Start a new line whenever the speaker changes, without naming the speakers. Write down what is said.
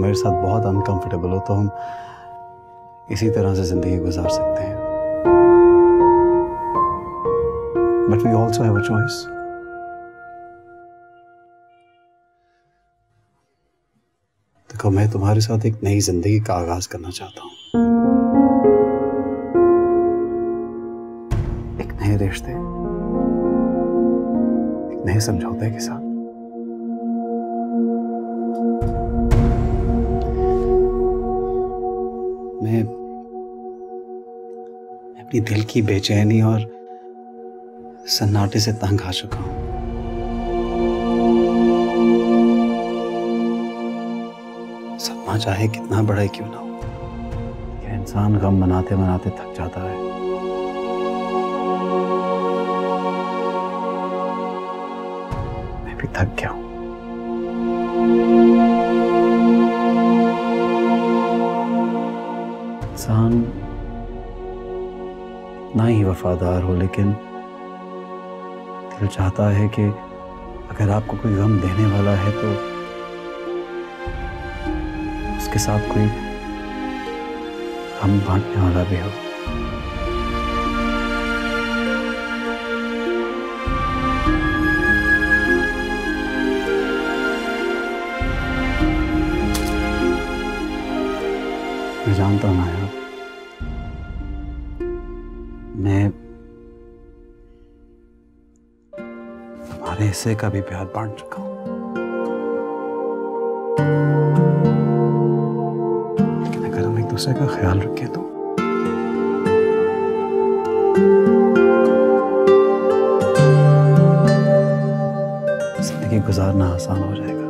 मेरे साथ बहुत अनकंफर्टेबल हो तो हम इसी तरह से जिंदगी गुजार सकते हैं। But we also have a choice. देखो, मैं तुम्हारे साथ एक नई जिंदगी का आगाज करना चाहता हूँ, एक नए रिश्ते, एक नए समझौते के साथ। मैं अपनी दिल की बेचैनी और सन्नाटे से तंग आ चुका हूं। सपना चाहे कितना बड़ा ही क्यों ना हो, यह इंसान गम मनाते मनाते थक जाता है। मैं भी थक गया हूं। इंसान ना ही वफादार हो, लेकिन दिल चाहता है कि अगर आपको कोई गम देने वाला है तो उसके साथ कोई गम बांटने वाला भी हो। मैं जानता हूं नाया, मैं तुम्हारे हिस्से का भी प्यार बांट चुका हूं, लेकिन अगर हम एक दूसरे का ख्याल रखें तो जिंदगी गुजारना आसान हो जाएगा।